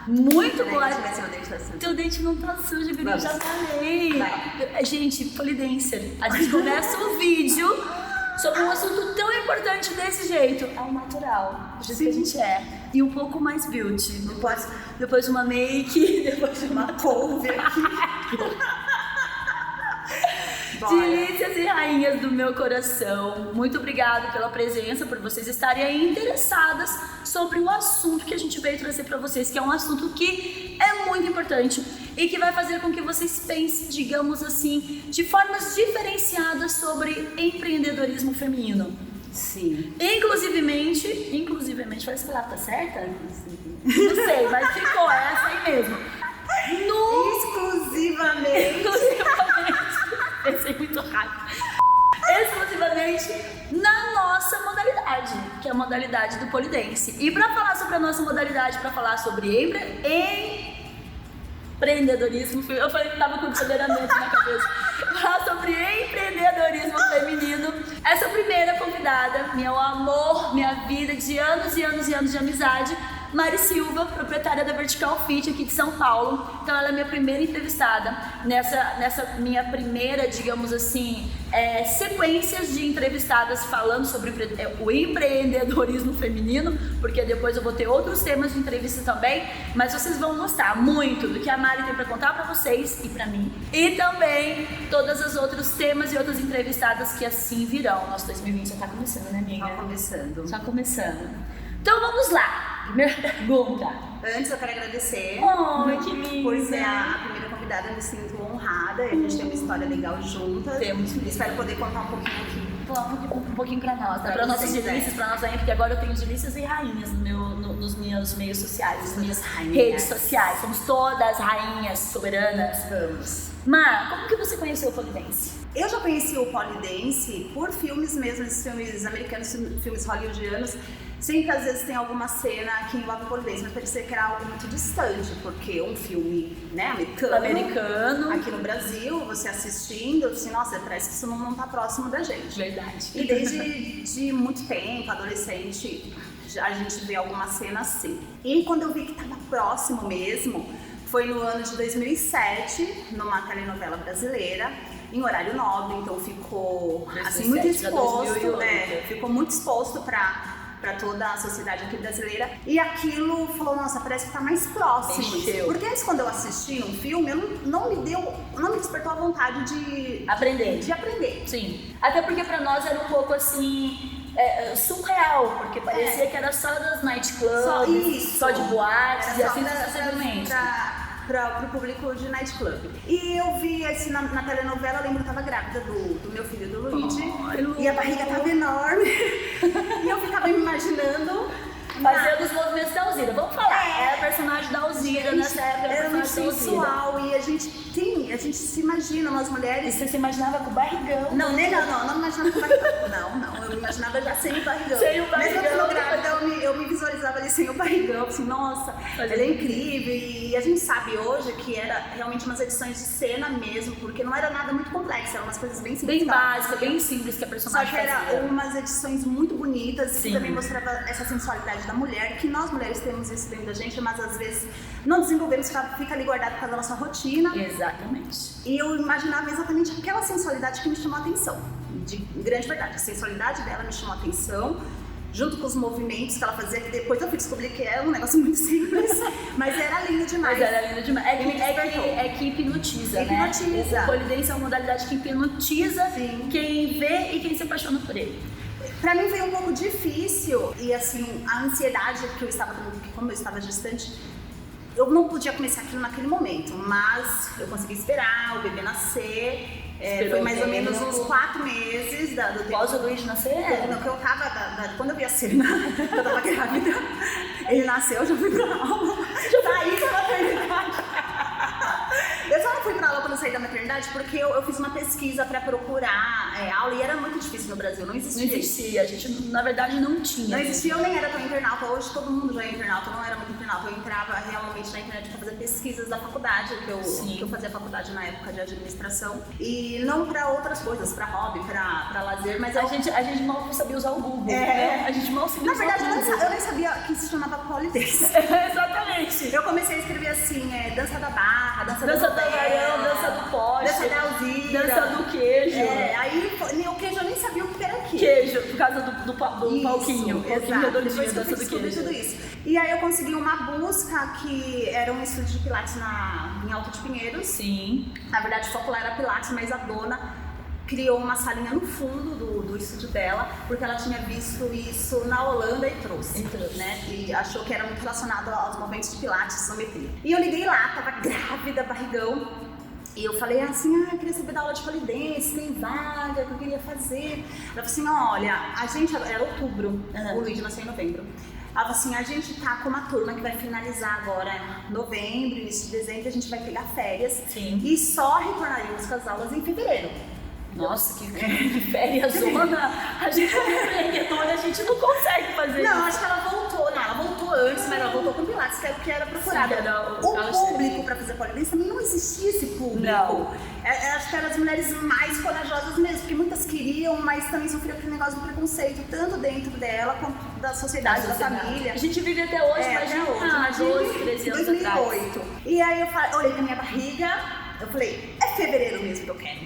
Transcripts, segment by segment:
Muito boa. Deixa eu ver se meu dente tá sujo. Teu dente não tá sujo, Guri, Vamos. já falei. Vai. Gente, polidencer. A gente começa o vídeo sobre um assunto tão importante desse jeito. É o natural, do jeito que a gente é. E um pouco mais beauty. Depois de uma make, depois de uma couve aqui. Delícias e rainhas do meu coração, muito obrigada pela presença, por vocês estarem aí interessadas sobre o assunto que a gente veio trazer para vocês, que é um assunto que é muito importante e que vai fazer com que vocês pensem, digamos assim, de formas diferenciadas sobre empreendedorismo feminino. Sim. Inclusivemente, essa palavra tá certa? Não sei, mas ficou essa aí mesmo. Exclusivamente. Pensei muito rápido. Exclusivamente na nossa modalidade, que é a modalidade do polidense. E para falar sobre a nossa modalidade, para falar sobre empreendedorismo, eu falei que tava com empoderamento na cabeça. Falar sobre empreendedorismo feminino. Essa primeira convidada, meu amor, minha vida de anos e anos e anos de amizade, Mari Silva, proprietária da Vertical Fit aqui de São Paulo. Então ela é minha primeira entrevistada nessa minha primeira, digamos assim, sequências de entrevistadas falando sobre o empreendedorismo feminino, porque depois eu vou ter outros temas de entrevista também, mas vocês vão gostar muito do que a Mari tem para contar para vocês e para mim, e também todos os outros temas e outras entrevistadas que assim virão. Nosso 2020 já tá começando, né, amiga? Tá começando. Tá começando. Então vamos lá. Primeira pergunta. Antes eu quero agradecer Que linda. por ser a primeira convidada, eu me sinto honrada. A gente tem uma história legal juntas. Temos. Espero poder contar um pouquinho aqui. Um pouquinho pra nós, né? Pra Pra nossas vocês, delícias, pra nossa rainha, porque agora eu tenho delícias e rainhas nos meus meios sociais, nas minhas rainhas. redes sociais. Somos todas rainhas soberanas. Vamos. Mar, como que você conheceu o polidense? Eu já conheci o polidense por filmes mesmo, esses filmes americanos, filmes hollywoodianos. Sempre às vezes tem alguma cena que envolve polidense, mas parecia que era algo muito distante, porque um filme, né, americano, aqui no Brasil, você assistindo, assim, nossa, parece que isso não tá próximo da gente. Verdade. E desde de muito tempo, adolescente, a gente vê alguma cena assim. E quando eu vi que estava próximo mesmo, foi no ano de 2007, numa telenovela brasileira, em horário nobre, então ficou assim, muito exposto, né? Ficou muito exposto para toda a sociedade aqui brasileira, e aquilo falou, nossa, parece que tá mais próximo. Encheu. Porque antes, quando eu assisti um filme, não me despertou a vontade de aprender. Sim. Até porque pra nós era um pouco assim, surreal, porque parecia que era só das nightclubs, só de boates e assim sucessivamente. Pro público de nightclub. E eu vi assim na telenovela, eu lembro que eu tava grávida do meu filho, do Luigi, e a barriga tava enorme. E eu ficava me imaginando fazendo os movimentos da Alzira. Vamos falar, era a personagem da Alzira nessa época. Era muito sensual, e a gente se imagina, nós mulheres. E você se imaginava com o barrigão? Não me imaginava com o barrigão. Não, eu me imaginava já sem o barrigão. Sem o barrigão. Mesmo quando grávida, eu me visualizava ali sem o barrigão, assim, nossa, ela é incrível. E a gente sabe hoje que era realmente umas edições de cena mesmo, porque não era nada muito complexo, eram umas coisas bem simples. Bem básicas, bem simples que a personagem fazia. Só que eram umas edições muito bonitas, Sim. que também mostrava essa sensualidade da mulher, que nós mulheres temos isso dentro da gente, mas às vezes não desenvolvemos, fica ali guardado por causa da nossa rotina. Exatamente. E eu imaginava exatamente aquela sensualidade que me chamou a atenção, de grande verdade. A sensualidade dela me chamou a atenção, junto com os movimentos que ela fazia, que depois eu fui descobrir que é um negócio muito simples, mas era lindo demais. É que hipnotiza, né? O polidense é uma modalidade que hipnotiza. Sim. Quem vê e quem se apaixona por ele. Pra mim foi um pouco difícil, e assim, a ansiedade que eu estava, como eu estava gestante, eu não podia começar aquilo naquele momento, mas eu consegui esperar o bebê nascer. Foi mais ou menos uns 4 meses do tempo. Após o Luiz nascer? No que eu tava, quando eu vi a cena, que eu tava grávida, ele nasceu, eu já fui pra aula. Saí da maternidade. Eu só não fui pra aula quando eu saí da maternidade porque eu fiz uma pesquisa pra procurar aula, e era muito difícil no Brasil, não existia. Não existia, a gente na verdade não tinha. Não existia, eu nem era tão internauta, hoje todo mundo já é internauta, eu não era muito internauta, eu entrava realmente na internet pra fazer pesquisas da faculdade, que eu fazia faculdade na época de administração, e não pra outras coisas, pra hobby, pra lazer, mas a gente mal sabia usar o Google, né? A gente não auxiliou. Na verdade, eu nem sabia que se chamava polidense. Exatamente. Eu comecei a escrever assim, dança da barra, dança Dança do do varão, dança do poste, dança da Alzira, dança do queijo. Aí o queijo eu nem sabia o que era queijo. Queijo, por causa do palquinho. Exato. Redondinho, Depois que eu dança do descobri queijo. tudo isso. E aí eu consegui uma busca que era um estúdio de Pilates em Alto de Pinheiros. Sim. Na verdade, o foco lá era Pilates, mas a dona criou uma salinha no fundo do estúdio dela, porque ela tinha visto isso na Holanda e trouxe, né? E achou que era muito relacionado aos movimentos de Pilates, isometria. E eu liguei lá, tava grávida, barrigão, e eu falei assim, eu queria saber da aula de polidense, tem vaga, que eu queria fazer. Ela falou assim, olha, a gente, era outubro, o Luigi nasceu em novembro. Ela falou assim, a gente tá com uma turma que vai finalizar agora em novembro, início de dezembro, a gente vai pegar férias. Sim. E só retornaríamos com as aulas em fevereiro. Nossa, que férias zona. A gente é empreendedora, a gente não consegue fazer Não, isso. acho que ela voltou antes, mas ela voltou com Pilates, que era o que era procurado. Sim, era o público para fazer polidense também não existia esse público. Não. Acho que eram as mulheres mais corajosas mesmo, porque muitas queriam, mas também sofriam aquele negócio do preconceito, tanto dentro dela quanto da sociedade, da família. A gente vive até hoje, imagina 12, 13 anos 2008. atrás. E aí eu olhei pra minha barriga, eu falei, é fevereiro mesmo que eu quero.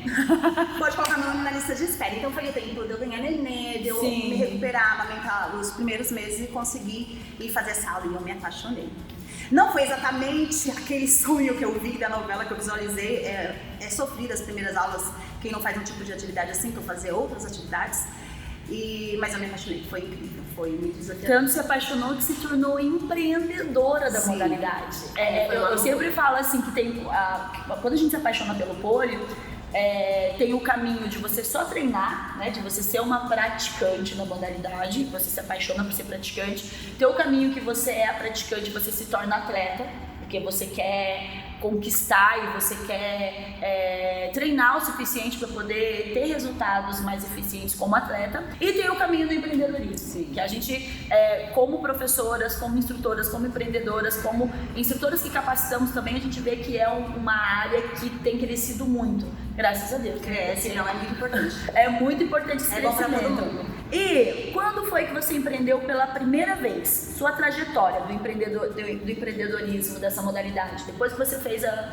Pode colocar meu nome na lista de espera. Então foi o tempo de eu ganhar nenê, de eu me recuperar, amamentar os primeiros meses e conseguir ir fazer essa aula. E eu me apaixonei. Não foi exatamente aquele sonho que eu vi da novela que eu visualizei. É sofrido as primeiras aulas, quem não faz um tipo de atividade assim, que eu fazer outras atividades. Mas eu me apaixonei, foi incrível, foi muito desafiador. Tanto se apaixonou que se tornou empreendedora da modalidade. Eu sempre falo assim que tem quando a gente se apaixona pelo pole, tem o caminho de você só treinar, né, de você ser uma praticante na modalidade, você se apaixona por ser praticante. Tem o caminho que você é a praticante, você se torna atleta, porque você quer conquistar e você quer treinar o suficiente para poder ter resultados mais eficientes como atleta. E tem o caminho do empreendedorismo, que a gente, como professoras, como instrutoras, como empreendedoras, como instrutoras que capacitamos também, a gente vê que é uma área que tem crescido muito, graças a Deus. Cresce, não, é muito importante. É muito importante esse bom pra todo crescimento. mundo. E quando foi que você empreendeu pela primeira vez? Sua trajetória do empreendedorismo, dessa modalidade? Depois que você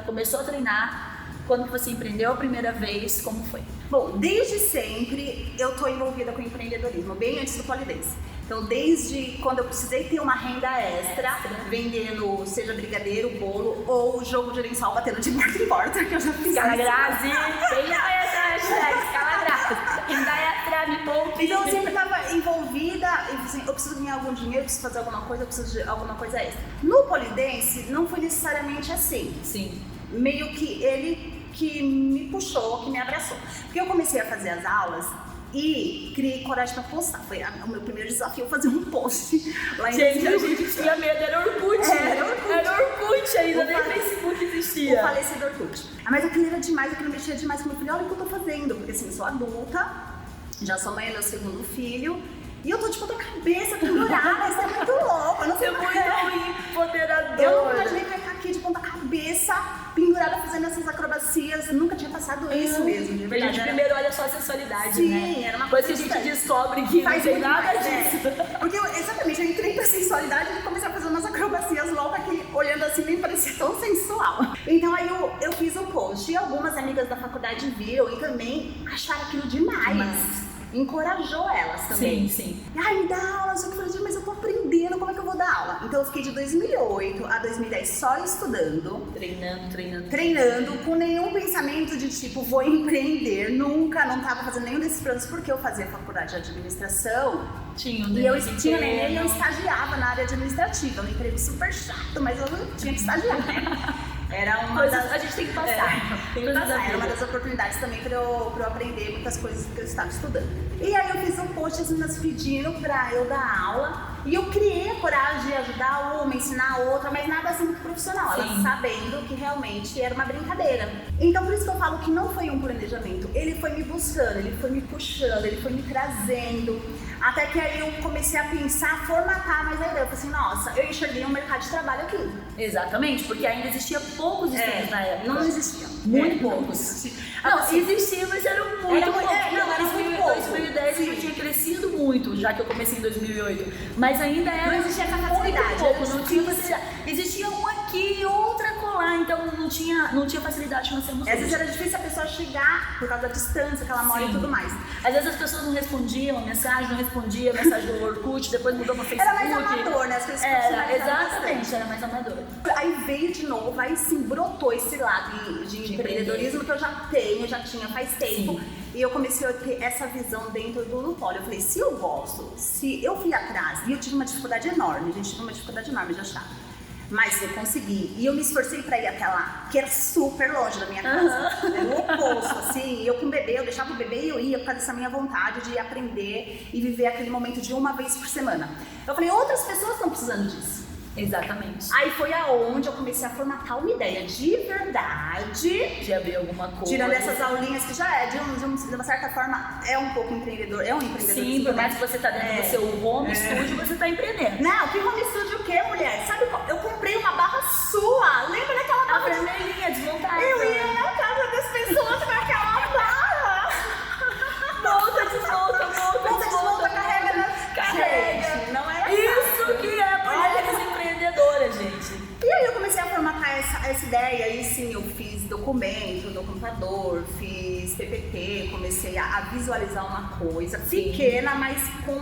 começou a treinar, quando você empreendeu a primeira vez, como foi? Bom, desde sempre eu tô envolvida com empreendedorismo, bem antes do polidense. Então, desde quando eu precisei ter uma renda extra, vendendo seja brigadeiro, bolo ou jogo de lençol batendo de porta em porta, que eu já fiz. Calagrazi, bem essa hashtag, Calagrazi. Renda extra, me poupe. Então, eu sempre estava envolvida, assim, eu preciso ganhar algum dinheiro, eu preciso fazer alguma coisa, eu preciso de alguma coisa extra. No polidense, não foi necessariamente assim. Sim. Meio que ele que me puxou, que me abraçou. Porque eu comecei a fazer as aulas e criei coragem pra postar. Foi o meu primeiro desafio, fazer um post lá em Gente, a gente tinha medo, era Orkut. Era Orkut ainda, nem Facebook existia. O falecido Orkut. Mas aquilo era demais, aquilo mexia demais com o meu filho. Olha o que eu tô fazendo, porque assim, eu sou adulta, já sou mãe do meu segundo filho, e eu tô tipo, com a cabeça pendurada, isso é muito louco. Eu não sei É muito empoderador. Eu não imaginei que eu ia ficar aqui de ponta cabeça, pendurada, fazendo essas acrobacias. Nunca tinha passado isso mesmo. De A verdade, gente primeiro olha só a sensualidade, Sim, né? era uma Depois que a coisa gente estranha. descobre que não tem muito nada mais, disso. Porque exatamente, eu entrei pra sensualidade e comecei a fazer umas acrobacias loucas que, olhando assim, nem parecia tão sensual. Então aí eu fiz o post e algumas amigas da faculdade viram e também acharam aquilo demais. Encorajou elas também. Sim. Ai, me dá aula, só que eu falei, mas eu tô aprendendo, como é que eu vou dar aula? Então eu fiquei de 2008 a 2010 só estudando. Treinando, com nenhum pensamento de tipo, vou empreender. Nunca, não tava fazendo nenhum desses planos, porque eu fazia faculdade de administração. E eu tinha neném e eu estagiava na área administrativa. Um emprego super chato, mas eu tinha que estagiar, né? Era uma a gente tem que passar. Tem que passar. Era uma das oportunidades também pra eu aprender muitas coisas que eu estava estudando. E aí eu fiz um post, as meninas pedindo pra eu dar aula. E eu criei a coragem de ajudar uma, ensinar a outra, mas nada assim muito profissional. Elas sabendo que realmente era uma brincadeira. Então por isso que eu falo que não foi um planejamento. Ele foi me buscando, ele foi me puxando, ele foi me trazendo. Até que aí eu comecei a pensar, formatar mais a ideia. Eu falei assim, nossa, eu enxerguei um mercado de trabalho aqui. Exatamente, porque ainda existia poucos estúdios na época. Não existia. Muito poucos. Não, existia, mas eram muito poucos. Era muito pouco. 2010 já tinha crescido muito, já que eu comecei em 2008. Mas ainda era não existia essa muito facilidade. pouco, não tinha facilidade. Existia um aqui e outra colar, então não tinha facilidade que nós temos Às vezes hoje. era difícil a pessoa chegar por causa da distância que ela mora e tudo mais. Às vezes as pessoas não respondiam a mensagem, não respondiam a mensagem do Orkut, depois mudou pra Facebook. Era mais amador, né? As coisas Exatamente, era mais amador. Aí veio de novo, aí sim brotou esse lado de empreendedorismo que eu já tinha faz tempo. Sim. E eu comecei a ter essa visão dentro do Lupoli. Eu falei, se eu gosto, se eu fui atrás, e eu tive uma dificuldade enorme, de achar. Mas eu consegui. E eu me esforcei pra ir até lá, que era super longe da minha casa. Era o oposto, assim. Eu com o bebê, eu deixava o bebê e eu ia por causa dessa minha vontade de aprender e viver aquele momento de uma vez por semana. Eu falei, outras pessoas estão precisando disso. Exatamente. Aí foi aonde eu comecei a formatar uma ideia de verdade. De abrir alguma coisa. Tirando essas aulinhas que já é, de uma certa forma, é um pouco empreendedor. É um empreendedor. Sim, por mais que você tá dentro do seu home studio, você tá empreendendo. Não, que home studio o quê, mulher? Sabe, eu comprei uma barra sua. Lembra daquela barra? A vermelhinha, desmontada. Eu ia na casa das pessoas com aquela barra. Volta, desmonta, carrega. Gente, não era isso que é mulheres empreendedoras, gente. E aí eu comecei a formatar essa ideia, aí sim eu fiz documento no computador, fiz PPT, comecei a visualizar uma coisa pequena, mas com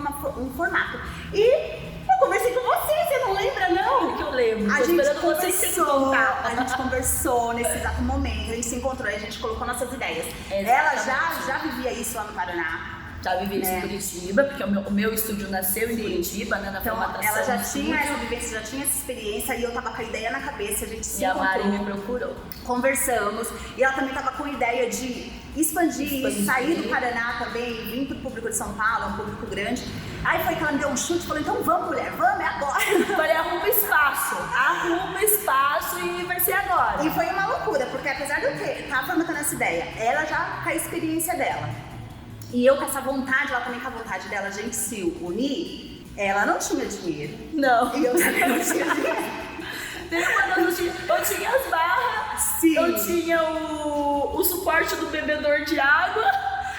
um formato. E eu conversei com você não lembra não? Que eu lembro, A gente conversou nesse exato momento, a gente se encontrou e a gente colocou nossas ideias. Exatamente. Ela já vivia isso lá no Paraná. Já vivi isso em Curitiba, porque o meu estúdio nasceu em Curitiba, né, na Então, formatação. ela já do tinha estúdio. essa vivência, já tinha essa experiência e eu tava com a ideia na cabeça, a gente se E a Mari encontrou, me procurou. conversamos e ela também tava com a ideia de expandir, sair do Paraná também, vir pro público de São Paulo, um público grande. Aí foi que ela me deu um chute e falou, então vamos mulher, vamos, é agora. Falei, arruma espaço e vai ser agora. E foi uma loucura, porque apesar de eu estar formatando essa ideia, ela já com a experiência dela, e eu com essa vontade, ela também com a vontade dela, a gente se unir, ela não tinha dinheiro. Não. E eu também não tinha dinheiro. Eu tinha as barras, Sim. eu tinha o suporte do bebedor de água.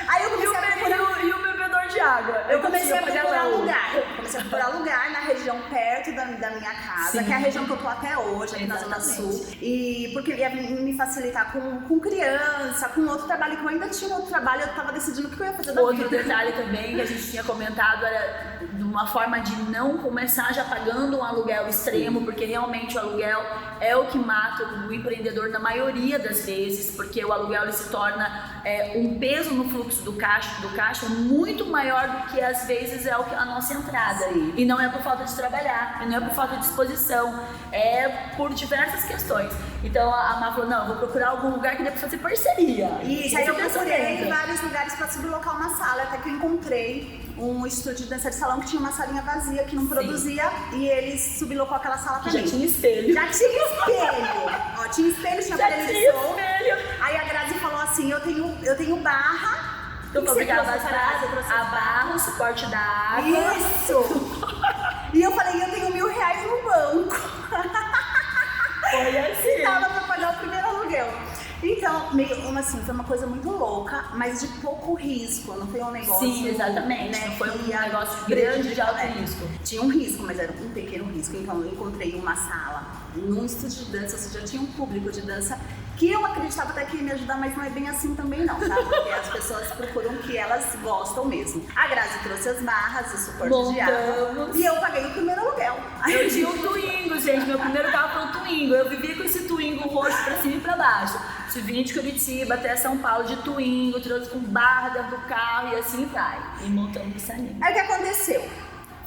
Aí eu comecei a procurar e o bebedor de água. Eu comecei a procurar lugar. Comecei a procurar lugar na região perto da minha casa, Sim. que é a região que eu tô até hoje, aqui na Zona Sul. E porque ia me facilitar com criança, com outro trabalho, que eu ainda tinha outro trabalho, eu tava decidindo o que eu ia fazer da vida. Outro detalhe também que a gente tinha comentado era de uma forma de não começar já pagando um aluguel extremo, porque realmente o aluguel é o que mata o empreendedor na maioria das vezes, porque o aluguel ele se torna um peso no fluxo do caixa muito maior do que às vezes é a nossa entrada. Sim. E não é por falta de trabalhar, e não é por falta de disposição, é por diversas questões. Então a Má falou, não, eu vou procurar algum lugar que dê pra fazer parceria. Isso, aí eu procurei em vários lugares para sublocar uma sala, até que eu encontrei um estúdio de dança de salão que tinha uma salinha vazia, que não produzia, e eles sublocou aquela sala pra Já mim. tinha espelho. Já tinha espelho. Ó, tinha espelho, tinha aparelho de som. Aí a Grazi falou assim, eu tenho barra. Eu vou pegar a a barra, o suporte da água. Isso! E eu falei, eu tenho R$1.000 no banco. Foi assim. E dava pra pagar o primeiro aluguel. Então, assim, foi uma coisa muito louca, mas de pouco risco, não foi um negócio... Sim, exatamente, não foi um negócio grande de alto risco. Tinha um risco, mas era um pequeno risco. Então, eu encontrei uma sala num estúdio de dança, ou seja, tinha um público de dança que eu acreditava até que ia me ajudar, mas não é bem assim também não, tá? Porque as pessoas procuram o que elas gostam mesmo. A Grazi trouxe as barras, o suporte de água, e eu paguei o primeiro aluguel. Eu tinha um Twingo, gente, meu primeiro carro foi um Twingo. Eu vivia com esse Twingo roxo pra cima e pra baixo. Vim de Curitiba até São Paulo de Twingo, trouxe com barra dentro do carro e assim vai. E montando o salinho. Aí o que aconteceu?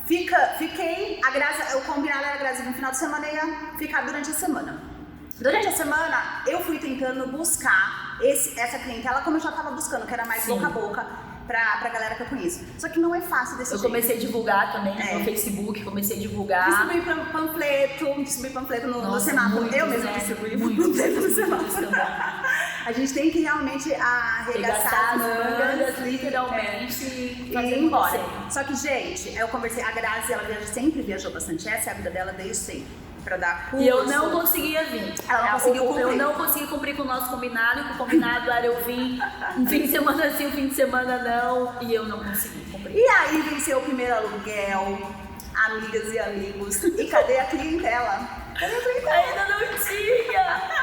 Fiquei, a Grazi, o combinado era a Grazi no final de semana ia ficar durante a semana. Durante a semana, eu fui tentando buscar essa clientela como eu já estava buscando, que era mais boca a boca pra galera que eu conheço. Só que não é fácil desse jeito. Eu comecei a divulgar também no Facebook, comecei a divulgar. Distribuí panfleto no semáforo. Eu mesma distribuí panfleto no semáforo. A gente tem que realmente arregaçar as mangas, literalmente, e e fazer ir embora. acontecer. Só que, gente, eu conversei, a Grazi, ela sempre viajou bastante, essa é a vida dela desde sempre. Pra dar curso. E eu não conseguia vir. Ela não conseguiu cumprir. Eu não consegui cumprir com o nosso combinado, que o combinado era eu vir um fim de semana sim, um fim de semana não, e eu não consegui cumprir. E aí venceu o primeiro aluguel, amigas e amigos. E cadê a clientela? Cadê a clientela? Ainda não tinha!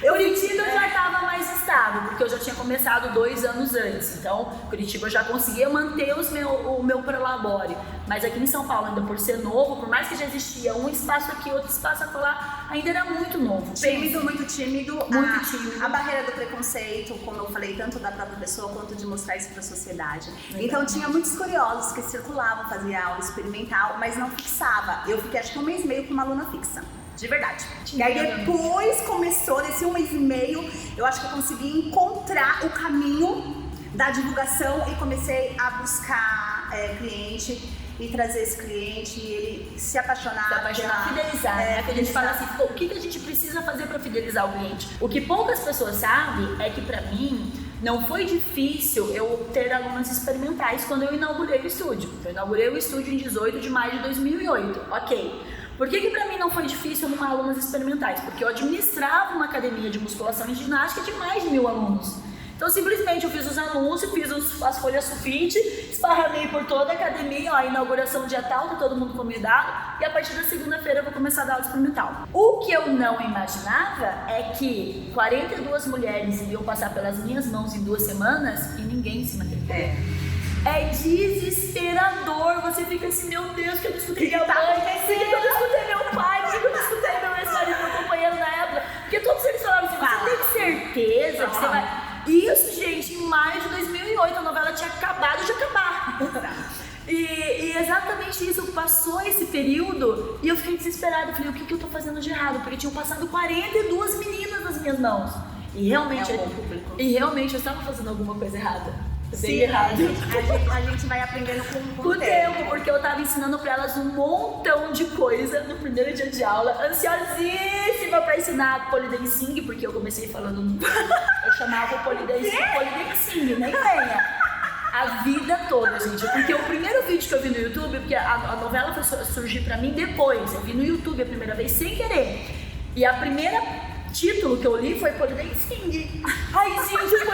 Curitiba eu já estava mais estável, porque eu já tinha começado 2 anos antes. Então, Curitiba eu já conseguia manter o meu prolabore. Mas aqui em São Paulo, ainda por ser novo, por mais que já existia um espaço aqui, outro espaço acolá, ainda era muito novo. Tímido, muito tímido. Muito tímido. A barreira do preconceito, como eu falei, tanto da própria pessoa quanto de mostrar isso para a sociedade. Então tinha muitos curiosos que circulavam, faziam aula experimental, mas não fixava. Eu fiquei acho que 1 mês e meio com uma aluna fixa. De verdade. E aí depois começou, nesse 1 mês e meio, eu acho que eu consegui encontrar o caminho da divulgação e comecei a buscar cliente e trazer esse cliente e ele se apaixonar. Fidelizar, né? Que a gente fala assim, pô, o que a gente precisa fazer para fidelizar o cliente? O que poucas pessoas sabem é que pra mim não foi difícil eu ter alunas experimentais quando eu inaugurei o estúdio. Eu inaugurei o estúdio em 18 de maio de 2008, ok. Por que pra mim não foi difícil arrumar alunas experimentais? Porque eu administrava uma academia de musculação e ginástica de mais de 1000 alunos. Então, simplesmente, eu fiz os anúncios, fiz as folhas sulfite, esparramei por toda a academia, ó, inauguração dia tal, tá todo mundo convidado, e a partir da segunda-feira eu vou começar a dar aula experimental. O que eu não imaginava é que 42 mulheres iriam passar pelas minhas mãos em 2 semanas e ninguém se matriculou. É desesperador, você fica assim, meu Deus, que eu não escutei minha mãe, que eu não escutei meu pai, que eu não escutei meu ex-marido, meu companheiro na época, porque todos eles falaram assim, você tem certeza que você vai... Isso, gente, em maio de 2008, a novela tinha acabado de acabar. E exatamente isso, passou esse período e eu fiquei desesperada, eu falei, o que eu tô fazendo de errado? Porque tinham passado 42 meninas nas minhas mãos. E realmente eu estava fazendo alguma coisa errada. Sim, errado. A gente vai aprendendo com o tempo, porque eu tava ensinando pra elas um montão de coisa no primeiro dia de aula, ansiosíssima pra ensinar polidancing, porque eu comecei falando, eu chamava o polidancing, nem venha. A vida toda, gente, porque o primeiro vídeo que eu vi no YouTube, porque a novela foi surgir pra mim depois, eu vi no YouTube a primeira vez sem querer, e a primeira título que eu li foi polidancing. Ai, gente, o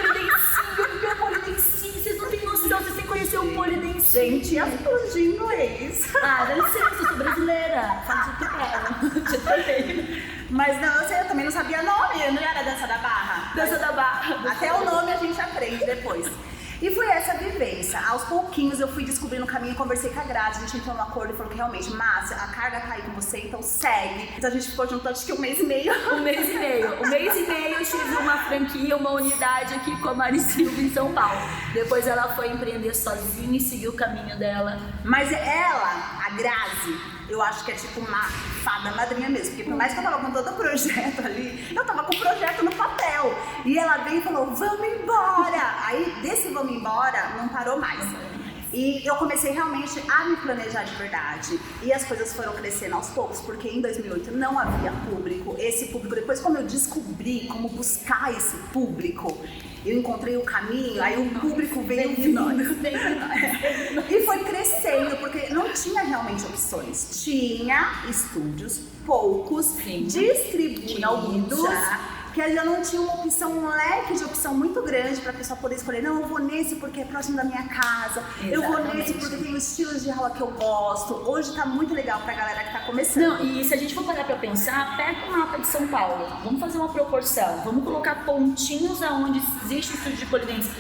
polidancing, vocês não têm noção, vocês têm que conhecer o polidancing. Gente, as coisas de inglês. Ah, dá licença, eu sou brasileira, falo o que quero. Mas não, eu também não sabia nome, não era Dança da Barra? Dança da Barra. Até o nome a gente aprende depois. E foi essa vivência. Aos pouquinhos eu fui descobrindo o caminho, conversei com a Grazi, a gente entrou num acordo e falou que realmente, Márcia, a carga tá aí com você, então segue. Então a gente ficou junto acho que 1 mês e meio. 1 mês e meio. 1 mês e meio eu tive uma franquia, uma unidade aqui com a Mari Silva em São Paulo. Depois ela foi empreender sozinha e seguiu o caminho dela. Mas ela, a Grazi, eu acho que é tipo uma fada madrinha mesmo, porque por mais que eu tava com todo o projeto ali, eu tava com o projeto no papel. E ela veio e falou, vamos embora! Aí desse vamos embora, não parou mais. E eu comecei realmente a me planejar de verdade. E as coisas foram crescendo aos poucos, porque em 2008 não havia público. Esse público, depois como eu descobri como buscar esse público, eu encontrei o caminho, aí o público veio vindo. E foi crescendo, porque não tinha realmente opções. Tinha estúdios, poucos, distribuídos, que já não tinha uma opção, um leque de opção muito grande para a pessoa poder escolher. Não, eu vou nesse porque é próximo da minha casa. Exatamente. Eu vou nesse porque tem os estilos de aula que eu gosto. Hoje tá muito legal pra galera que tá começando. Não, e se a gente for parar pra pensar, pega o mapa de São Paulo. Vamos fazer uma proporção. Vamos colocar pontinhos aonde existe o estúdio de polidense.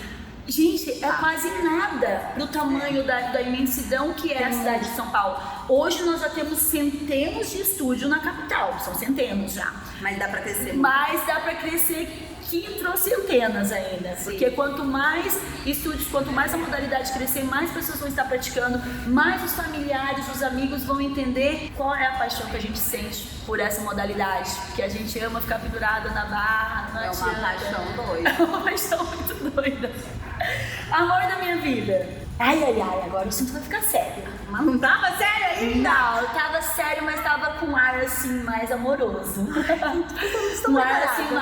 Gente, é quase nada pro tamanho da imensidão que é a cidade de São Paulo. Hoje nós já temos centenas de estúdios na capital, são centenas já. Mas dá pra crescer. Mas dá pra crescer centenas ainda. Sim. Porque quanto mais estúdios, quanto mais a modalidade crescer, mais pessoas vão estar praticando, mais os familiares, os amigos vão entender qual é a paixão que a gente sente por essa modalidade. Porque a gente ama ficar pendurada na barra, não adianta. Uma paixão doida. É uma paixão muito doida. Amor da minha vida. Ai, agora o assunto vai ficar sério. Mas não tava sério ainda? Não, tava sério, mas tava com um ar assim mais amoroso. Um ar assim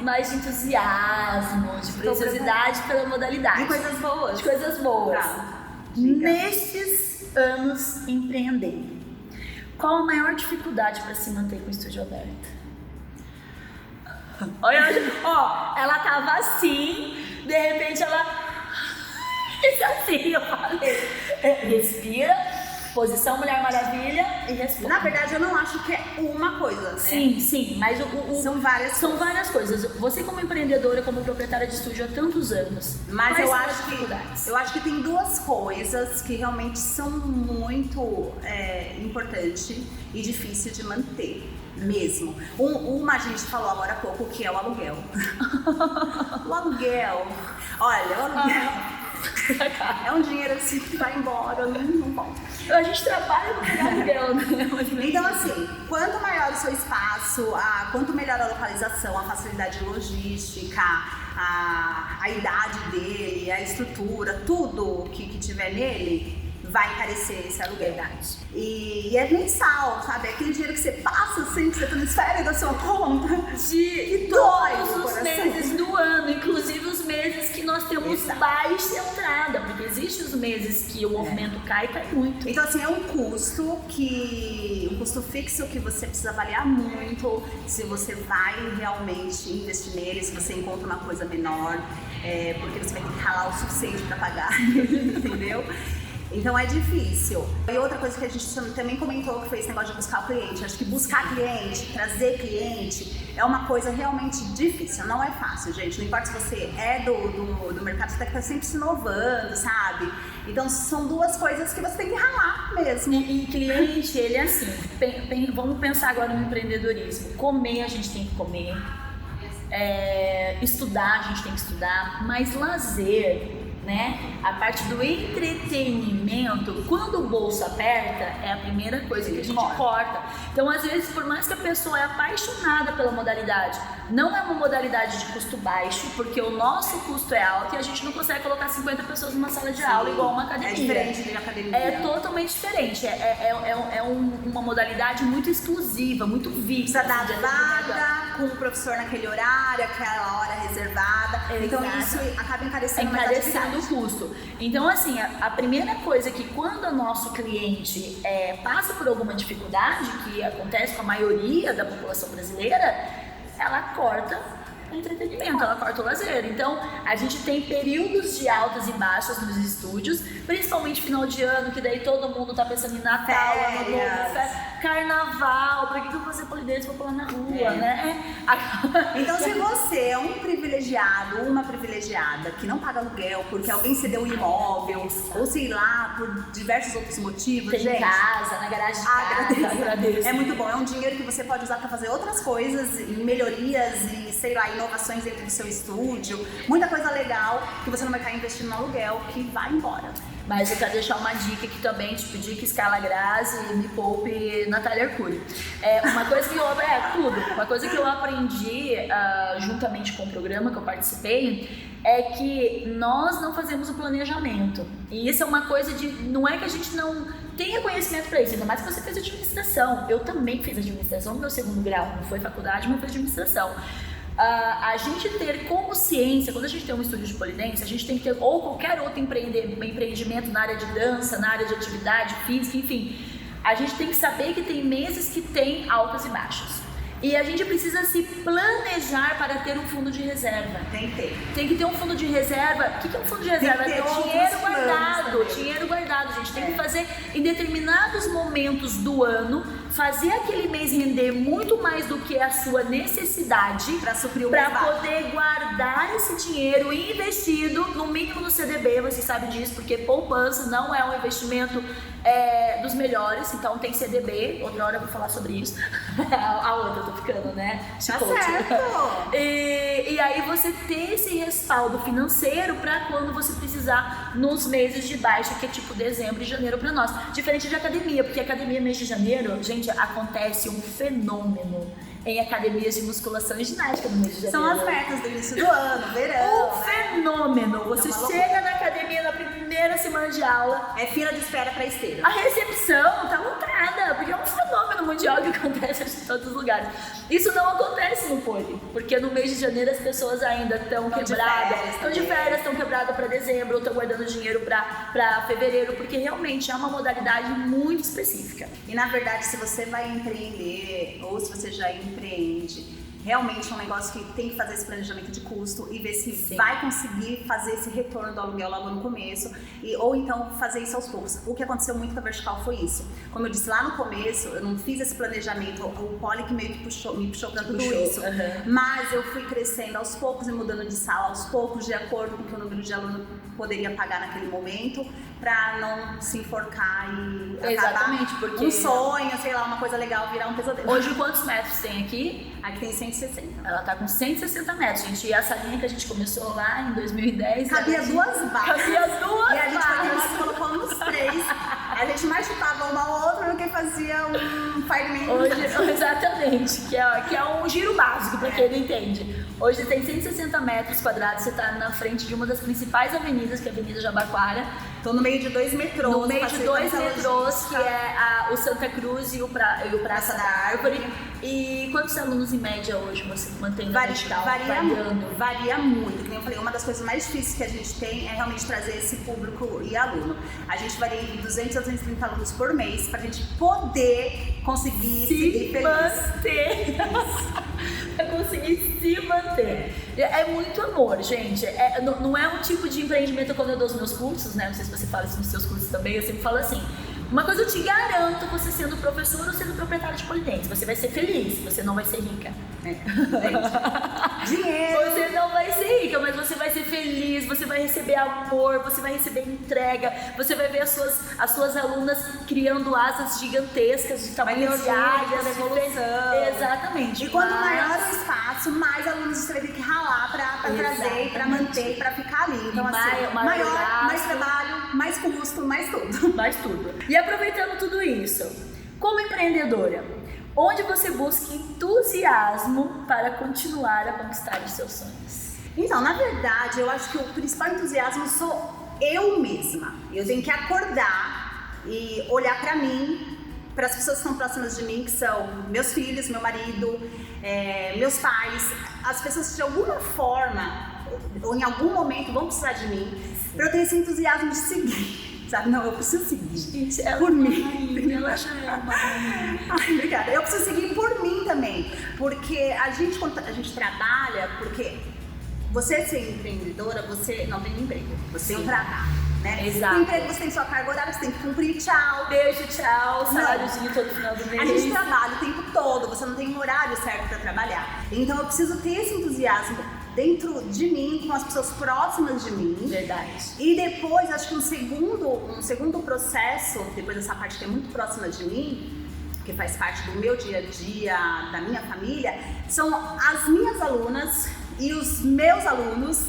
mais de entusiasmo, de preciosidade pela modalidade. De coisas boas. De coisas boas. Tá. Diga. Nesses anos empreendendo, qual a maior dificuldade para se manter com o estúdio aberto? Olha, ó, ela tava assim, de repente ela fez assim, eu falei, respira, posição Mulher Maravilha e respira. Na verdade, eu não acho que é uma coisa, né? Sim, mas São várias são várias coisas. Você como empreendedora, como proprietária de estúdio há tantos anos, Mas quais eu são as acho, dificuldades? eu acho que tem duas coisas que realmente são muito importantes e difícil de manter mesmo. Uma a gente falou agora há pouco, que é o aluguel. O aluguel, olha, o aluguel é um dinheiro assim que vai embora, não volta. A gente trabalha com aluguel, né? Então, assim, quanto maior o seu espaço, quanto melhor a localização, a facilidade logística, a idade dele, a estrutura, tudo que tiver nele, vai encarecer esse aluguel. E é mensal, sabe? É aquele dinheiro que você passa assim, que você transfere da sua conta. De dói no todos os coração. meses do ano, inclusive os meses que nós temos Exato. baixa entrada, porque existem os meses que o movimento cai muito. Então, assim, é um custo fixo que você precisa avaliar muito se você vai realmente investir nele, se você encontra uma coisa menor, porque você vai ter que ralar o suficiente para pagar, entendeu? Então é difícil. E outra coisa que a gente também comentou, que foi esse negócio de buscar o cliente. Acho que buscar cliente, trazer cliente, é uma coisa realmente difícil. Não é fácil, gente. Não importa se você é do mercado, você tem que estar sempre se inovando, sabe? Então são duas coisas que você tem que ralar mesmo. E cliente, ele é assim, vamos pensar agora no empreendedorismo. Comer, a gente tem que comer. Estudar, a gente tem que estudar. Mas lazer, né? A parte do entretenimento, quando o bolso aperta, é a primeira coisa que a gente corta. Então, às vezes, por mais que a pessoa é apaixonada pela modalidade, não é uma modalidade de custo baixo, porque o nosso custo é alto e a gente não consegue colocar 50 pessoas numa sala de aula igual uma academia. É diferente de academia. É totalmente diferente. Uma modalidade muito exclusiva, muito VIP. Precisa dar vaga com o professor naquele horário, aquela hora reservada. Então isso acaba encarecendo mais a atividade. O custo. Então, assim, a primeira coisa é que quando o nosso cliente passa por alguma dificuldade, que acontece com a maioria da população brasileira, ela corta o entretenimento, ela corta o lazer. Então, a gente tem períodos de altas e baixas nos estúdios, principalmente final de ano, que daí todo mundo tá pensando em Natal, Ano Novo, Carnaval, pra que eu vou fazer polidense se vou pular na rua, né? Então, se você é um privilegiado, uma privilegiada que não paga aluguel porque alguém cedeu um imóvel, ou sei lá, por diversos outros motivos, tem gente, casa, na garagem de casa, agradeço. É muito bom, é um dinheiro que você pode usar para fazer outras coisas, melhorias e, sei lá, inovações dentro do seu estúdio, muita coisa legal que você não vai estar investindo no aluguel, que vai embora. Mas eu quero deixar uma dica aqui também, tipo, dica escala Grazi, me poupe, Natália Arcuri. Uma coisa que eu aprendi juntamente com o programa que eu participei é que nós não fazemos o planejamento. E isso é uma coisa não é que a gente não tenha conhecimento para isso, ainda mais que você fez administração. Eu também fiz administração no meu segundo grau, não foi faculdade, mas foi administração. A gente ter consciência, quando a gente tem um estúdio de polidense, a gente tem que ter, ou qualquer outro empreendimento na área de dança, na área de atividade física, enfim, a gente tem que saber que tem meses que tem altas e baixas. E a gente precisa se planejar para ter um fundo de reserva. Tem que ter. Tem que ter um fundo de reserva. O que é um fundo de reserva? Tem que ter dinheiro guardado. Dinheiro guardado. A gente tem que fazer, em determinados momentos do ano, fazer aquele mês render muito mais do que a sua necessidade para suprir o para poder guardar esse dinheiro investido, no mínimo no CDB, você sabe disso, porque poupança não é um investimento dos melhores, então tem CDB, outra hora eu vou falar sobre isso. A outra, eu tô ficando, né? Tá certo! E aí você ter esse respaldo financeiro para quando você precisar nos meses de baixa, que é tipo dezembro e janeiro para nós. Diferente de academia, porque academia mês de janeiro, gente, acontece um fenômeno em academias de musculação e ginástica no mês de janeiro. São as metas do início do ano, verão. Um fenômeno! Você chega na academia na primeira semana de aula. É fila de espera pra esteira. A recepção tá lotada, porque é um fenômeno mundial que acontece todo outros lugares. Isso não acontece no pole, porque no mês de janeiro as pessoas ainda estão quebradas, estão de férias, estão quebradas para dezembro, ou estão guardando dinheiro para fevereiro, porque realmente é uma modalidade muito específica. E na verdade, se você vai empreender ou se você já empreende, realmente é um negócio que tem que fazer esse planejamento de custo e ver se vai conseguir fazer esse retorno do aluguel logo no começo, ou então fazer isso aos poucos. O que aconteceu muito com a Vertical foi isso. Como eu disse lá no começo, eu não fiz esse planejamento, o Poli que meio que me puxou para tudo isso. Mas eu fui crescendo aos poucos e mudando de sala aos poucos, de acordo com o que o número de aluno poderia pagar naquele momento, para não se enforcar e Exatamente, acabar porque um sonho, sei lá, uma coisa legal virar um pesadelo. Hoje quantos metros tem aqui? Aqui tem 160. Ela tá com 160 metros, gente. E essa linha que a gente começou lá em 2010... Cabia duas vagas. Cabia duas E a gente vagas. se colocou nos três. A gente mais chutava uma ou outra do que fazia um fireman. Hoje, exatamente, que é um giro básico para quem não entende. Hoje tem 160 metros quadrados, você tá na frente de uma das principais avenidas, que é a Avenida Jabaquara. Tô no meio de 2 metrôs. No meio de 2 metrôs, que é o Santa Cruz e o Praça da Árvore. E quantos alunos em média hoje você mantém na Vertical? Varia muito. Como eu falei, uma das coisas mais difíceis que a gente tem é realmente trazer esse público e aluno. A gente varia de 200 a 230 alunos por mês pra gente poder conseguir seguir feliz. Pra conseguir se manter. É muito amor, gente. Não é um tipo de empreendimento quando eu dou os meus cursos, né? Não sei se você fala isso nos seus cursos também, eu sempre falo assim. Uma coisa eu te garanto, você sendo professor ou sendo proprietário de polidense, você vai ser feliz, você não vai ser rica. Dinheiro! Você não vai ser rica, mas você vai ser feliz, você vai receber amor, você vai receber entrega, você vai ver as suas alunas criando asas gigantescas de tamanhos diárias, evolução. Exatamente. E quanto maior o espaço, mais alunos você vai ter que ralar pra trazer, pra manter, pra ficar ali. Então, assim, maior, mais trabalho, mais custo, mais tudo. Mais tudo. E aproveitando tudo isso, como empreendedora, onde você busca entusiasmo para continuar a conquistar os seus sonhos? Então, na verdade, eu acho que o principal entusiasmo sou eu mesma. Eu tenho que acordar e olhar pra mim, para as pessoas que estão próximas de mim, que são meus filhos, meu marido, meus pais, as pessoas que de alguma forma ou em algum momento vão precisar de mim, para eu ter esse entusiasmo de seguir. Sabe? Não, eu preciso seguir. Gente, por mim. Ela já é uma rainha. Ai, obrigada. Eu preciso seguir por mim também. Porque quando a gente trabalha, porque você ser empreendedora, você não tem um emprego, você tem um trabalho, né? Exato. No emprego você tem sua carga horária, você tem que cumprir, tchau. Beijo, tchau, saláriozinho todo final do mês. A gente trabalha o tempo todo, você não tem um horário certo para trabalhar. Então eu preciso ter esse entusiasmo dentro de mim, com as pessoas próximas de mim. Verdade. E depois, acho que um segundo processo, depois dessa parte que é muito próxima de mim, que faz parte do meu dia a dia, da minha família, são as minhas alunas e os meus alunos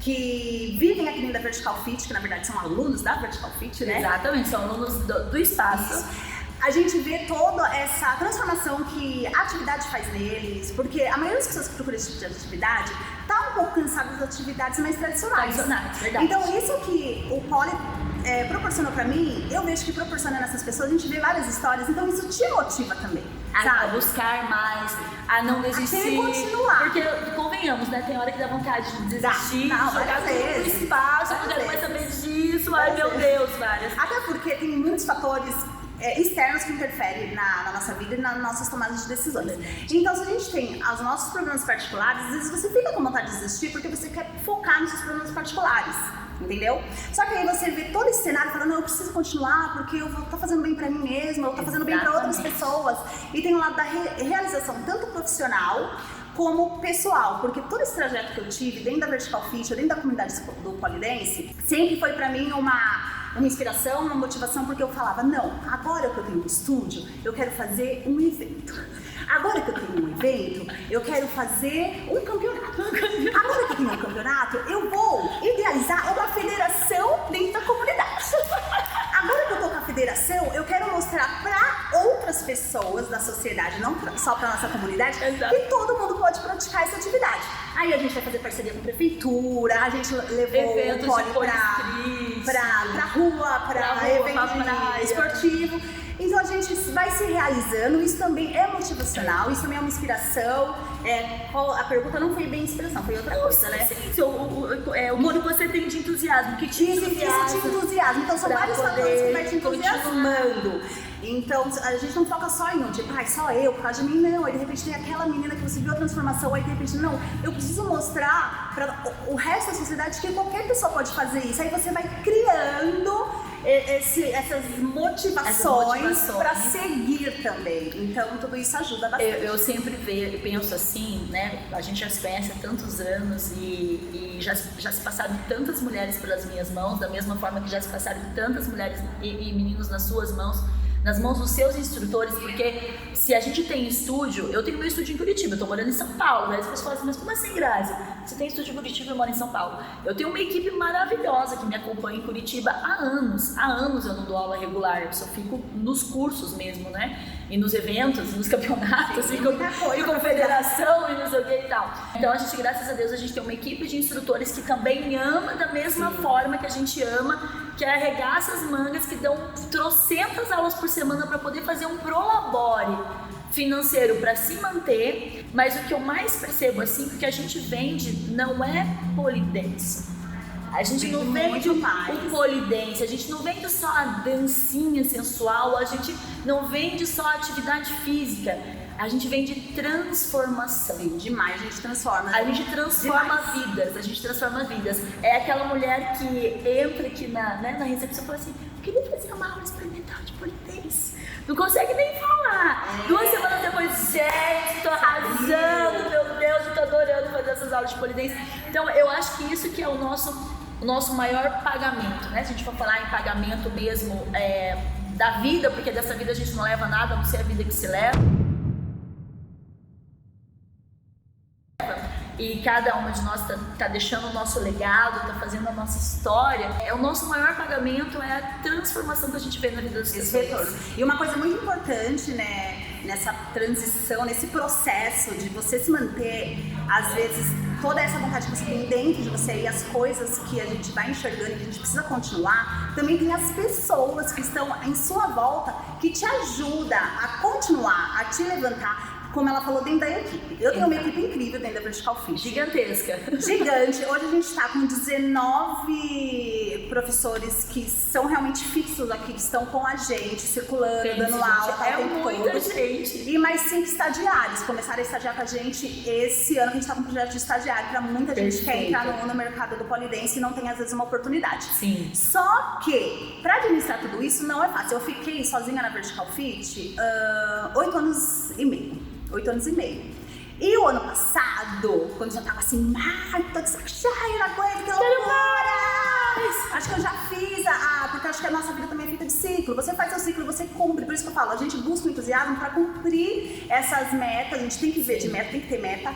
que vivem aqui dentro da Vertical Fit, que na verdade são alunos da Vertical Fit, né? Exatamente, são alunos do espaço. Isso. A gente vê toda essa transformação que a atividade faz neles, porque a maioria das pessoas que procuram esse tipo de atividade tá um pouco cansada das atividades mais tradicionais. Verdade. Então isso que o Poli proporcionou pra mim, eu vejo que proporciona nessas pessoas, a gente vê várias histórias, então isso te motiva também. A buscar mais, a não desistir. A continuar. Porque, convenhamos, né? Tem hora que dá vontade de desistir, jogar tudo no espaço, porque não vai saber disso. Ai, meu Deus, várias. Até porque tem muitos fatores externos que interferem na nossa vida e nas nossas tomadas de decisões. Então, se a gente tem os nossos problemas particulares, às vezes você fica com vontade de desistir porque você quer focar nos seus problemas particulares, entendeu? Só que aí você vê todo esse cenário falando, não, eu preciso continuar porque eu vou estar fazendo bem pra mim mesma, eu vou estar fazendo bem pra outras pessoas. E tem o lado da realização, tanto profissional como pessoal, porque todo esse trajeto que eu tive dentro da Vertical Fit, dentro da comunidade do Polidense, sempre foi pra mim uma inspiração, uma motivação, porque eu falava, não, agora que eu tenho um estúdio, eu quero fazer um evento. Agora que eu tenho um evento, eu quero fazer um campeonato. Agora que eu tenho um campeonato, eu vou idealizar uma federação dentro da comunidade. Agora que eu tô com a federação, eu quero mostrar pra outras pessoas da sociedade, não só pra nossa comunidade, que todo mundo pode praticar essa atividade. Aí a gente vai fazer parceria com a prefeitura, a gente levou eventos o Poli pra pra rua, pra evento esportivo. Então a gente vai se realizando, isso também é motivacional, isso também é uma inspiração. A pergunta não foi bem inspiração, foi outra coisa, né? Sim, o que você tem de entusiasmo, que te entusiasma. Isso te entusiasma. Então são vários fatores que vai te entusiasmando. Então a gente não foca só em um, tipo, só eu, por causa de mim, não. Aí de repente tem aquela menina que você viu a transformação, aí de repente, não, eu preciso mostrar para o resto da sociedade que qualquer pessoa pode fazer isso. Aí você vai criando essas motivações para seguir também. Então tudo isso ajuda bastante. Eu sempre penso assim, né? A gente já se conhece há tantos anos e já se passaram tantas mulheres pelas minhas mãos, da mesma forma que já se passaram tantas mulheres e meninos nas suas mãos, nas mãos dos seus instrutores, porque se a gente tem estúdio, eu tenho meu estúdio em Curitiba, eu tô morando em São Paulo, né? As pessoas falam assim, mas como assim, Grazi? Você tem estúdio em Curitiba e eu moro em São Paulo? Eu tenho uma equipe maravilhosa que me acompanha em Curitiba há anos. Há anos eu não dou aula regular, eu só fico nos cursos mesmo, né? E nos eventos, nos campeonatos, e com federação e não sei o que e tal. Então a gente, graças a Deus, a gente tem uma equipe de instrutores que também ama da mesma forma que a gente ama, que arregaça as mangas, que dão trocentas aulas por semana para poder fazer um prolabore financeiro para se manter. Mas o que eu mais percebo assim, porque a gente vende não é polidense. A gente não vende o polidense, a gente não vende só a dancinha sensual, a gente não vende só a atividade física, a gente vende transformação. Demais, a gente transforma. A gente transforma vidas, É aquela mulher que entra aqui na recepção e fala assim, eu queria fazer uma aula experimental de polidense. Não consegue nem falar. 2 semanas depois, gente, tô arrasando, meu Deus, eu tô adorando fazer essas aulas de polidense. Então, eu acho que isso que é o nosso maior pagamento, né? Se a gente for falar em pagamento mesmo da vida, porque dessa vida a gente não leva nada, a não ser a vida que se leva. E cada uma de nós tá deixando o nosso legado, tá fazendo a nossa história. O nosso maior pagamento é a transformação que a gente vê na vida das pessoas. E uma coisa muito importante, né, nessa transição, nesse processo de você se manter, às vezes, toda essa vontade que você tem dentro de você e as coisas que a gente vai enxergando e que a gente precisa continuar, também tem as pessoas que estão em sua volta que te ajudam a continuar, a te levantar. Como ela falou, dentro da equipe. Eu tenho uma equipe incrível dentro da Vertical Fit. Gigantesca. Gigante. Hoje a gente está com 19 professores que são realmente fixos aqui, que estão com a gente, circulando, dando aula. É muita gente. E mais 5 estagiários. Começaram a estagiar com a gente esse ano, que a gente está com um projeto de estagiário para muita gente que quer entrar no mercado do polidense e não tem, às vezes, uma oportunidade. Sim. Só que, para administrar tudo isso, não é fácil. Eu fiquei sozinha na Vertical Fit 8 anos e meio. 8 anos e meio. E o ano passado, quando eu já tava assim, tô de saco cheio, não aguento, que loucura! Acho que eu já fiz porque acho que a nossa vida também é feita de ciclo. Você faz seu ciclo, você cumpre. Por isso que eu falo, a gente busca o entusiasmo para cumprir essas metas. A gente tem que ver de meta, tem que ter meta.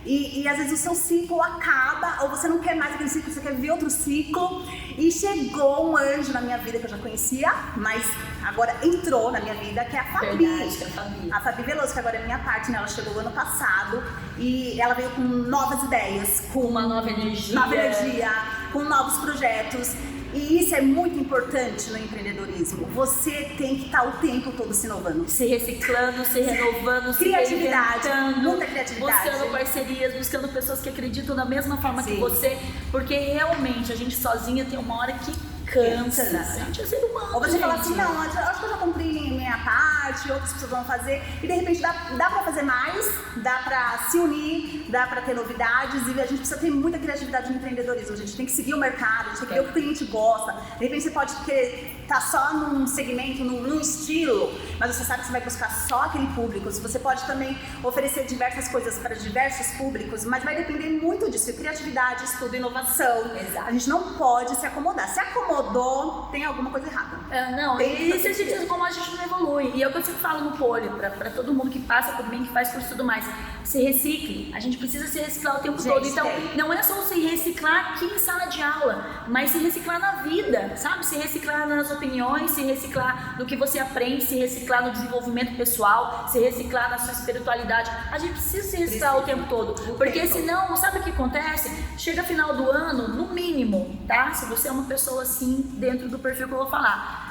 E às vezes o seu ciclo acaba, ou você não quer mais aquele ciclo, você quer ver outro ciclo. E chegou um anjo na minha vida que eu já conhecia, mas agora entrou na minha vida, que é a Fabi. Verdade, a Fabi. A Fabi Veloso, que agora é minha parte, né? Ela chegou o ano passado e ela veio com novas ideias, com uma nova energia, com novos projetos. E isso é muito importante no empreendedorismo. Você tem que estar o tempo todo se inovando. Se reciclando, se renovando, criatividade, se reinventando, muita criatividade. Buscando parcerias, buscando pessoas que acreditam da mesma forma que você. Porque realmente a gente sozinha tem uma hora que cansa. A gente é ser humano. Ou você fala assim, não, acho que eu já cumpri minha parte, outras pessoas vão fazer. E de repente dá pra fazer mais, dá pra se unir, dá pra ter novidades. E a gente precisa ter muita criatividade no empreendedorismo. A gente tem que seguir o mercado, a gente tem que ver o que o cliente gosta. De repente você pode querer estar só num segmento, num estilo, mas você sabe que você vai buscar só aquele público. Você pode também oferecer diversas coisas para diversos públicos, mas vai depender muito disso. Criatividade, estudo, inovação. Exato. A gente não pode se acomodar. Se acomodou, tem alguma coisa errada. Não, e se a gente, como a gente não evolui. E é o que eu sempre falo no Poli, pra todo mundo que passa por mim, que faz curso e tudo mais, se recicle. A gente precisa se reciclar o tempo todo. Então, não é só se reciclar aqui em sala de aula, mas se reciclar na vida, sabe? Se reciclar nas opiniões, se reciclar no que você aprende, se reciclar no desenvolvimento pessoal, se reciclar na sua espiritualidade. A gente precisa se reciclar o tempo todo, porque senão, sabe o que acontece? Chega final do ano, no mínimo, tá? Se você é uma pessoa assim, dentro do perfil que eu vou falar,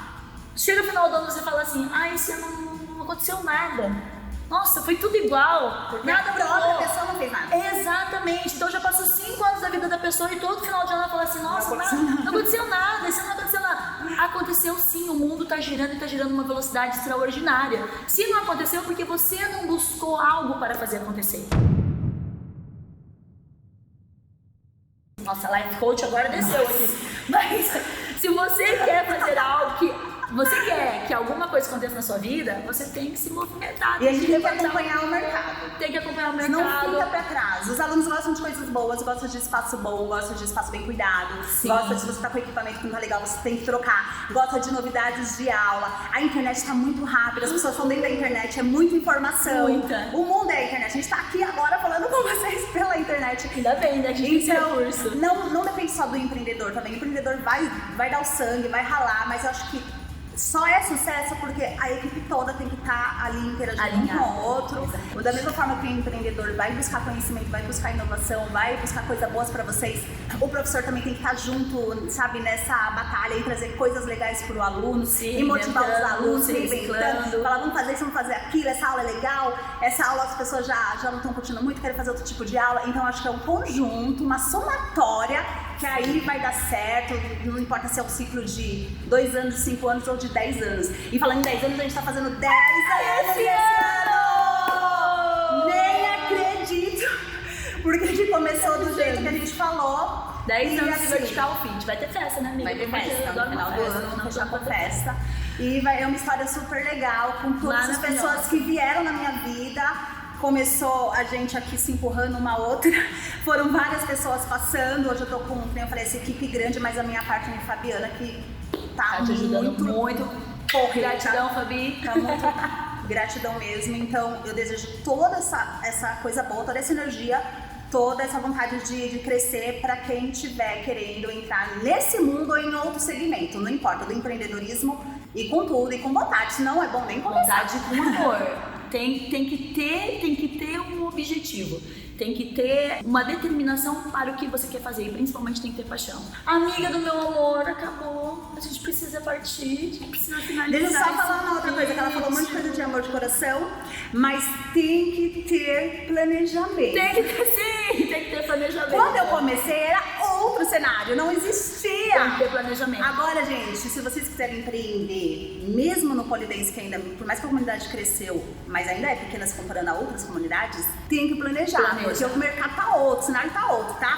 chega final do ano você fala assim, esse ano não aconteceu nada. Nossa, foi tudo igual, porque nada mudou. A pessoa não fez nada. Exatamente, então já passou 5 anos da vida da pessoa e todo final de ano ela fala assim, nossa, não aconteceu nada, esse ano não aconteceu nada. Aconteceu sim, o mundo tá girando e tá girando uma velocidade extraordinária. Se não aconteceu, porque você não buscou algo para fazer acontecer. Nossa, a Life Coach agora desceu aqui. Mas se você quer fazer algo que... Você quer que alguma coisa aconteça na sua vida, você tem que se movimentar. E a gente tem que acompanhar o mercado. Tem que acompanhar o mercado. Não fica pra trás. Os alunos gostam de coisas boas, gostam de espaço bom, gostam de espaço bem cuidado. Gostam de você tá com equipamento que não tá legal, você tem que trocar. Gosta de novidades de aula. A internet tá muito rápida, as pessoas estão dentro da internet, é muita informação. Muita. O mundo é a internet. A gente tá aqui agora falando com vocês pela internet. Ainda bem, né? A gente tem recurso. Não depende só do empreendedor também. O empreendedor vai dar o sangue, vai ralar, mas eu acho que só é sucesso porque a equipe toda tem que estar ali interagindo um com o outro. Da mesma forma que o empreendedor vai buscar conhecimento, vai buscar inovação, vai buscar coisas boas para vocês, o professor também tem que estar junto, sabe, nessa batalha e trazer coisas legais para o aluno e motivar os alunos, se reinventando, falar, vamos fazer isso, vamos fazer aquilo, essa aula é legal, essa aula as pessoas já não estão curtindo muito, querem fazer outro tipo de aula. Então acho que é um conjunto, uma somatória que aí vai dar certo, não importa se é um ciclo de 2 anos, 5 anos ou de 10 anos. E falando em 10 anos, a gente tá fazendo 10 anos esse ano! Nem acredito! Porque a gente começou do jeito que a gente falou. 10 anos de assim, Vertical Fit. Vai ter festa, né, amiga? Vai ter festa no final do ano, vamos fechar com festa. E é uma história super legal, com todas as pessoas que vieram na minha vida. Começou a gente aqui se empurrando uma a outra, foram várias pessoas passando. Hoje eu tô com, como eu falei, essa equipe grande, mas a minha parte, a Fabiana, que tá te ajudando muito. Gratidão, Fabi. Tá muito gratidão mesmo. Então eu desejo toda essa coisa boa, toda essa energia, toda essa vontade de crescer para quem estiver querendo entrar nesse mundo ou em outro segmento, não importa, do empreendedorismo, e com tudo, e com vontade, senão é bom nem começar. Vontade com amor. Tem que ter um objetivo, tem que ter uma determinação para o que você quer fazer e principalmente tem que ter paixão. Amiga do meu amor, acabou, a gente precisa partir, a gente precisa finalizar. Deixa eu só falar uma outra coisa, que ela falou um monte de coisa de amor de coração, mas tem que ter planejamento. Tem que ter, sim, tem que ter planejamento. Quando eu comecei era outro cenário, não existia. Tem que ter planejamento. Agora, gente, se vocês quiserem empreender, mesmo no Polidense, que ainda, por mais que a comunidade cresceu, mas ainda é pequena se comparando a outras comunidades, tem que planejar, porque o mercado tá outro, o cenário tá outro, tá?